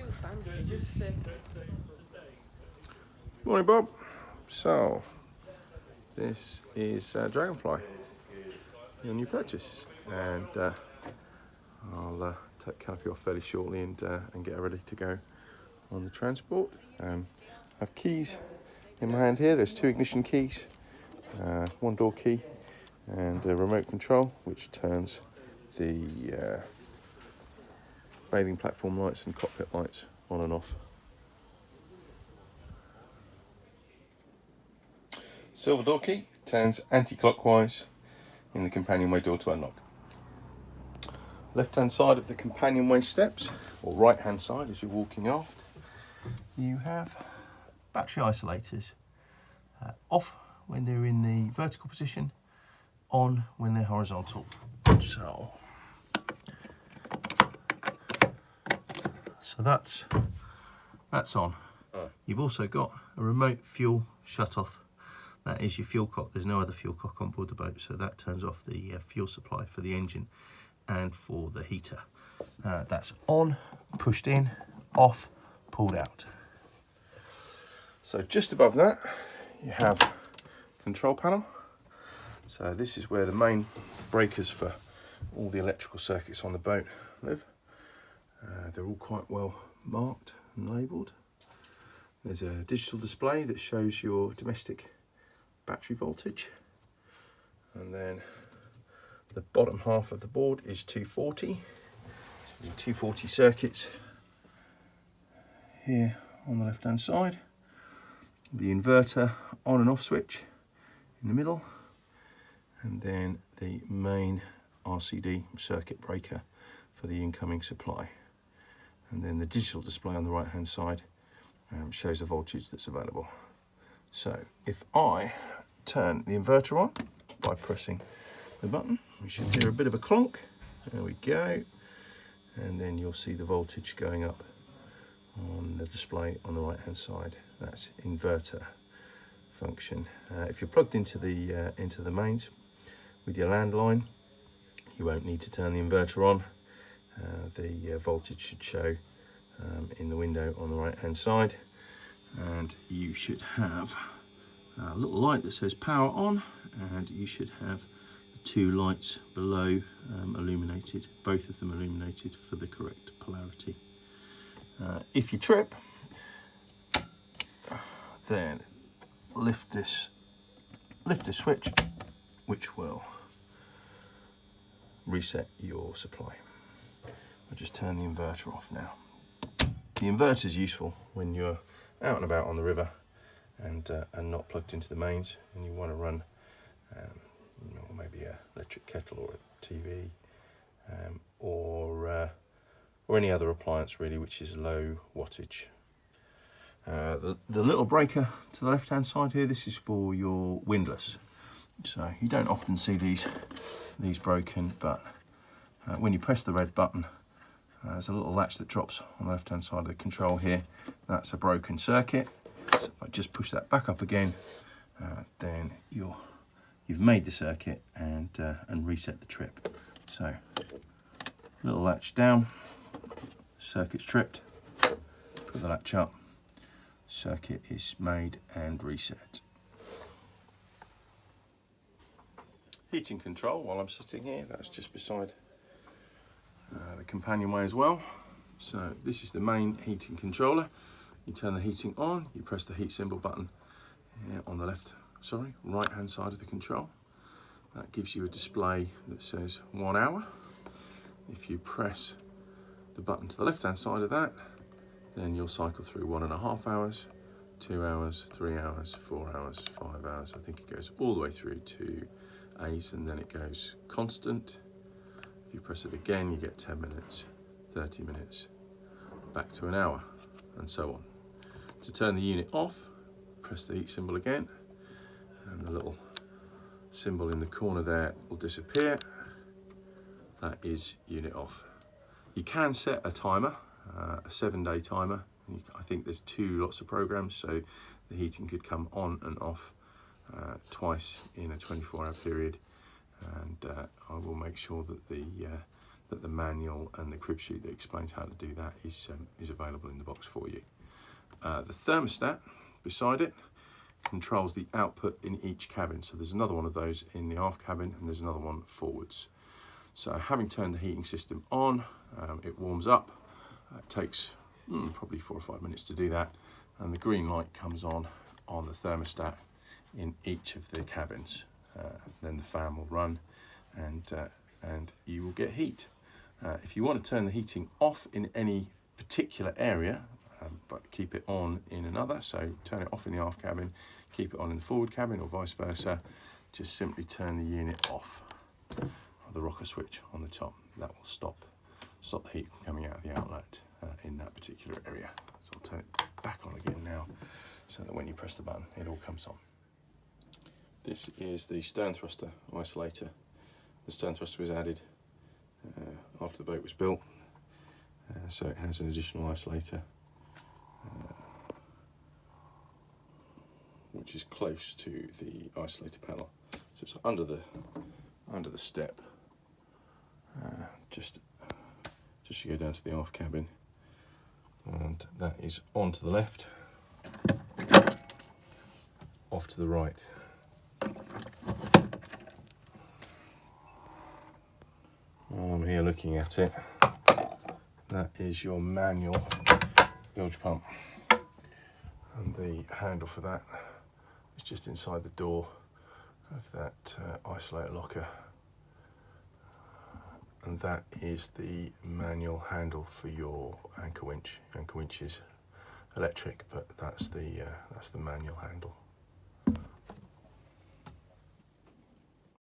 too fancy, just the... Morning, Bob. So, this is Dragonfly, your new purchase, and I'll take canopy off fairly shortly and get her ready to go on the transport. I have keys in my hand here. There's 2 ignition keys, 1 door key, and a remote control which turns the bathing platform lights and cockpit lights on and off. Silver door key turns anti-clockwise in the companionway door to unlock. Left hand side of the companionway steps, or right hand side as you're walking aft, you have battery isolators, off when they're in the vertical position, on when they're horizontal. So that's on. You've also got a remote fuel shut off. That is your fuel cock. There's no other fuel cock on board the boat, so that turns off the fuel supply for the engine and for the heater. That's on, pushed in, off, pulled out. So just above that, you have control panel. So this is where the main breakers for all the electrical circuits on the boat live. They're all quite well marked and labelled. There's a digital display that shows your domestic battery voltage, and then the bottom half of the board is 240. So 240 circuits here on the left hand side, the inverter on and off switch in the middle, and then the main RCD circuit breaker for the incoming supply, and then the digital display on the right hand side shows the voltage that's available. So if I turn the inverter on by pressing the button, we should hear a bit of a clonk. There we go. And then you'll see the voltage going up on the display on the right hand side. That's inverter function. If you're plugged into the mains with your landline, you won't need to turn the inverter on. The voltage should show in the window on the right hand side, and you should have a little light that says power on, and you should have 2 lights below illuminated, both of them illuminated for the correct polarity. If you trip, then lift this switch, which will reset your supply. I'll just turn the inverter off now. The inverter is useful when you're out and about on the river and not plugged into the mains, and you want to run maybe an electric kettle or a TV, or any other appliance really which is low wattage. The little breaker to the left hand side here, this is for your windlass. So you don't often see these broken, but when you press the red button, there's a little latch that drops on the left hand side of the control here. That's a broken circuit. So if I just push that back up again, then you've made the circuit and reset the trip. So little latch down, circuit's tripped, put the latch up, circuit is made and reset. Heating control while I'm sitting here, that's just beside the companionway as well. So this is the main heating controller. You turn the heating on, you press the heat symbol button on the right hand side of the control. That gives you a display that says 1 hour. If you press the button to the left hand side of that, then you'll cycle through 1.5 hours, 2 hours, 3 hours, 4 hours, 5 hours. I think it goes all the way through to A's, and then it goes constant. If you press it again, you get 10 minutes, 30 minutes, back to 1 hour, and so on. To turn the unit off, press the heat symbol again, and the little symbol in the corner there will disappear. That is unit off. You can set a timer, a 7-day timer. I think there's 2 lots of programs, so the heating could come on and off twice in a 24-hour period, and I will make sure that the that the manual and the crib sheet that explains how to do that is available in the box for you. The thermostat beside it controls the output in each cabin. So there's another one of those in the aft cabin, and there's another one forwards. So having turned the heating system on, it warms up. It takes probably 4 or 5 minutes to do that, and the green light comes on the thermostat in each of the cabins. Then the fan will run, and you will get heat. If you want to turn the heating off in any particular area, but keep it on in another, so turn it off in the aft cabin, keep it on in the forward cabin, or vice versa, just simply turn the unit off, the rocker switch on the top. That will stop the heat from coming out of the outlet in that particular area. So I'll turn it back on again now, so that when you press the button, it all comes on. This is the stern thruster isolator. The stern thruster was added after the boat was built, so it has an additional isolator which is close to the isolator panel. So it's under the step, just you go down to the aft cabin, and that is on to the left, off to the right. While I'm here looking at it, that is your manual bilge pump, and the handle for that is just inside the door of that isolator locker, and that is the manual handle for your anchor winch. Anchor winch is electric, but that's the manual handle.